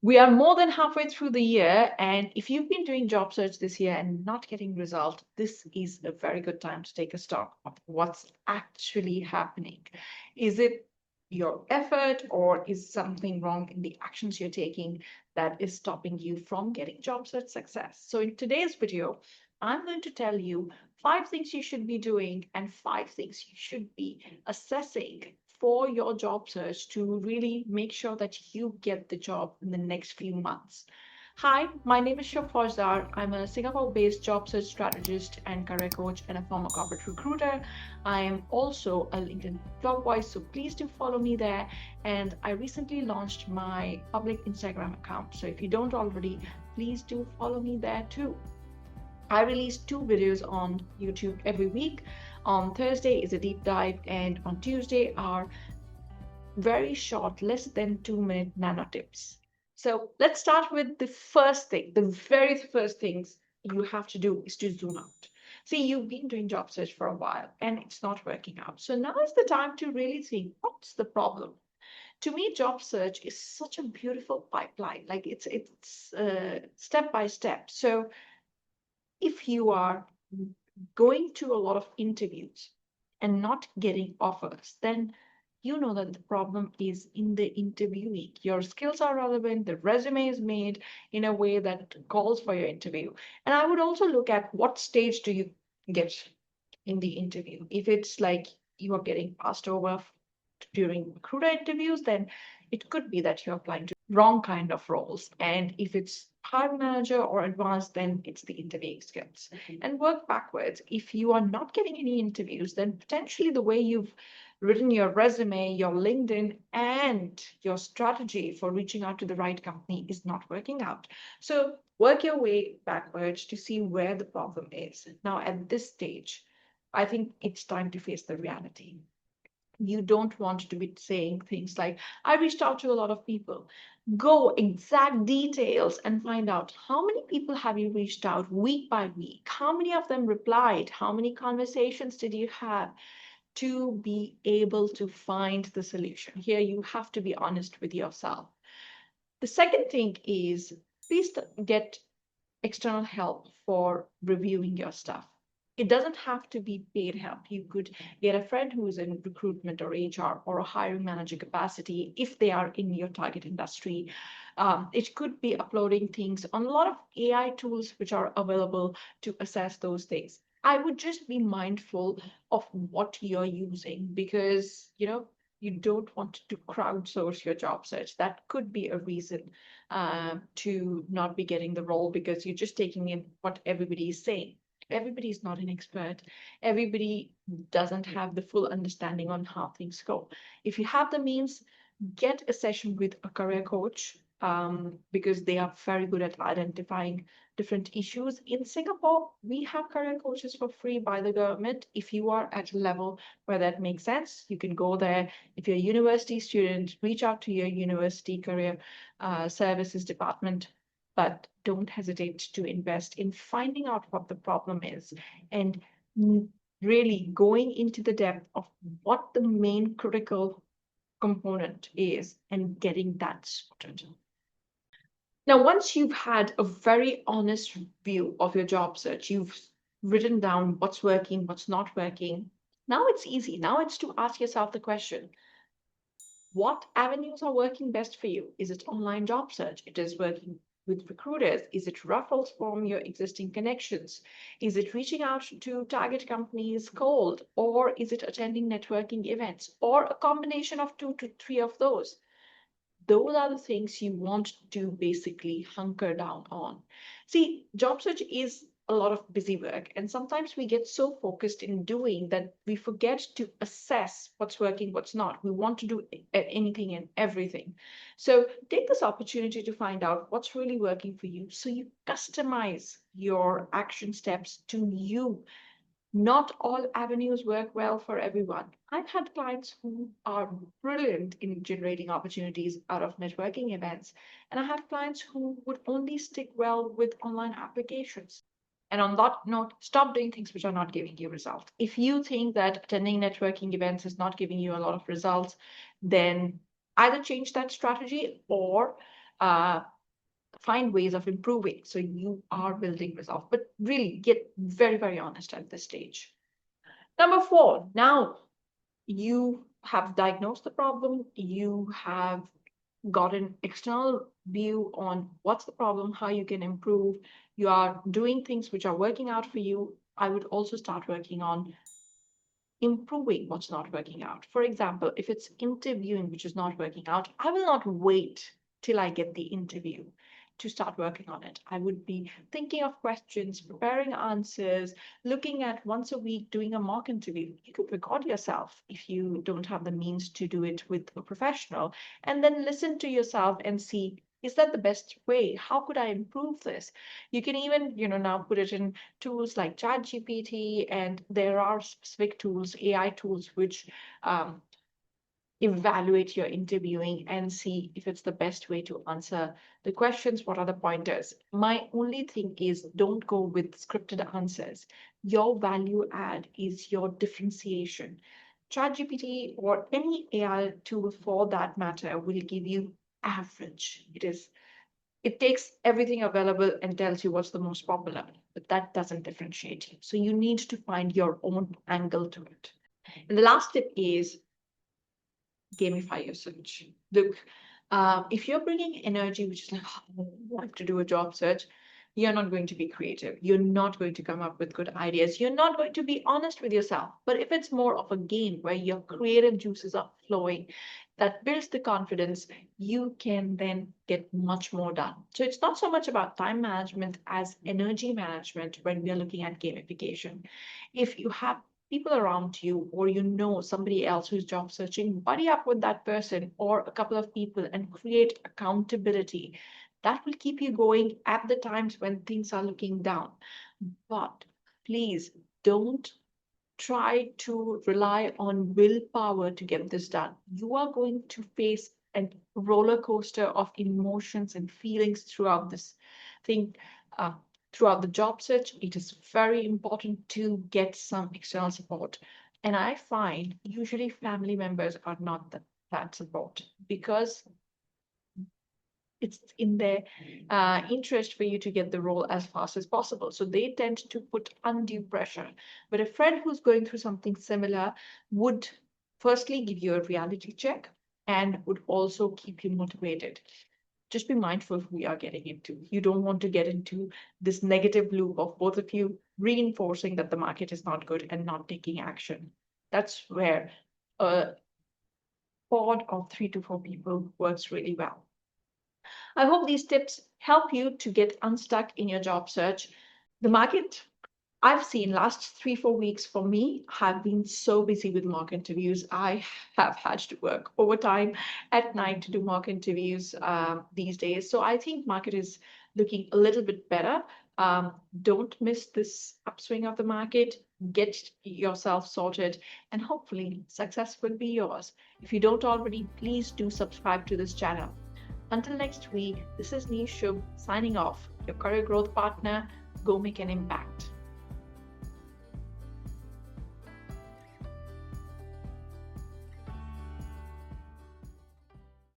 We are more than halfway through the year, and if you've been doing job search this year and not getting result, this is a very good time to take a stock of what's actually happening. Is it your effort, or is something wrong in the actions you're taking that is stopping you from getting job search success? So in today's video, I'm going to tell you 5 things you should be doing and 5 things you should be assessing for your job search to really make sure that you get the job in the next few months. Hi, my name is Shub Fauzdar. I'm a Singapore-based job search strategist and career coach and a former corporate recruiter. I am also a LinkedIn blog voice, so please do follow me there. And I recently launched my public Instagram account. So if you don't already, please do follow me there too. I release 2 videos on YouTube every week. On Thursday is a deep dive, and on Tuesday are very short, less than 2-minute nano tips. So let's start with the first thing. The very first things you have to do is to zoom out. See, you've been doing job search for a while and it's not working out. So now is the time to really think, what's the problem? To me, job search is such a beautiful pipeline. Like it's step by step. So if you are going to a lot of interviews and not getting offers, then you know that the problem is in the interviewing. Your skills are relevant, the resume is made in a way that calls for your interview. And I would also look at what stage do you get in the interview. If it's like you are getting passed over during recruiter interviews, then it could be that you're applying to wrong kind of roles. And if it's hiring manager or advanced, then it's the interviewing skills. And work backwards. If you are not getting any interviews, then potentially the way you've written your resume, your LinkedIn, and your strategy for reaching out to the right company is not working out. So work your way backwards to see where the problem is. Now, at this stage, I think it's time to face the reality. You don't want to be saying things like, I reached out to a lot of people. Go exact details and find out how many people have you reached out week by week? How many of them replied? How many conversations did you have to be able to find the solution? Here, you have to be honest with yourself. The second thing is please get external help for reviewing your stuff. It doesn't have to be paid help. You could get a friend who's in recruitment or HR or a hiring manager capacity if they are in your target industry. It could be uploading things on a lot of AI tools which are available to assess those things. I would just be mindful of what you're using because, you don't want to crowdsource your job search. That could be a reason to not be getting the role because you're just taking in what everybody is saying. Everybody is not an expert. Everybody doesn't have the full understanding on how things go. If you have the means, get a session with a career coach because they are very good at identifying different issues. In Singapore, we have career coaches for free by the government. If you are at a level where that makes sense, you can go there. If you're a university student, reach out to your university career services department, but don't hesitate to invest in finding out what the problem is and really going into the depth of what the main critical component is and getting that sorted. Now, once you've had a very honest view of your job search, you've written down what's working, what's not working. Now it's easy. Now it's to ask yourself the question, what avenues are working best for you? Is it online job search? It is working with recruiters? Is it referrals from your existing connections? Is it reaching out to target companies cold? Or is it attending networking events? Or a combination of 2 to 3 of those? Those are the things you want to basically hunker down on. See, job search is a lot of busy work, and sometimes we get so focused in doing that we forget to assess what's working, what's not. We want to do anything and everything. So take this opportunity to find out what's really working for you so you customize your action steps to you. Not all avenues work well for everyone. I've had clients who are brilliant in generating opportunities out of networking events, and I have clients who would only stick well with online applications. And on that note, stop doing things which are not giving you results. If you think that attending networking events is not giving you a lot of results, then either change that strategy or find ways of improving. So you are building resolve, but really get very, very honest at this stage. Number 4, now you have diagnosed the problem, you have got an external view on what's the problem, how you can improve, you are doing things which are working out for you. I would also start working on improving what's not working out. For example, if it's interviewing which is not working out, I will not wait till I get the interview to start working on it. I would be thinking of questions, preparing answers, looking at once a week doing a mock interview. You could record yourself if you don't have the means to do it with a professional, and then listen to yourself and see, is that the best way? How could I improve this? You can even, now put it in tools like ChatGPT, and there are specific tools, AI tools, which evaluate your interviewing and see if it's the best way to answer the questions. What are the pointers? My only thing is, don't go with scripted answers. Your value add is your differentiation. ChatGPT or any AI tool for that matter will give you average. It takes everything available and tells you what's the most popular, but that doesn't differentiate you. So you need to find your own angle to it. And the last tip is gamify your search. Look, if you're bringing energy, which is like, oh, I have to do a job search, you're not going to be creative. You're not going to come up with good ideas. You're not going to be honest with yourself. But if it's more of a game where your creative juices are flowing, that builds the confidence, you can then get much more done. So it's not so much about time management as energy management when we are looking at gamification. If you have people around you, or somebody else who's job searching, buddy up with that person or a couple of people and create accountability. That will keep you going at the times when things are looking down. But please don't try to rely on willpower to get this done. You are going to face a roller coaster of emotions and feelings throughout this thing. Throughout the job search, it is very important to get some external support. And I find usually family members are not that support, because it's in their interest for you to get the role as fast as possible. So they tend to put undue pressure. But a friend who's going through something similar would firstly give you a reality check and would also keep you motivated. Just be mindful who you are getting into. You don't want to get into this negative loop of both of you reinforcing that the market is not good and not taking action. That's where a pod of 3 to 4 people works really well. I hope these tips help you to get unstuck in your job search. The market I've seen last 3-4 weeks for me have been so busy with mock interviews. I have had to work overtime at night to do mock interviews these days. So I think market is looking a little bit better. Don't miss this upswing of the market. Get yourself sorted, and hopefully success will be yours. If you don't already, please do subscribe to this channel. Until next week, this is Shubh signing off, your career growth partner. Go make an impact.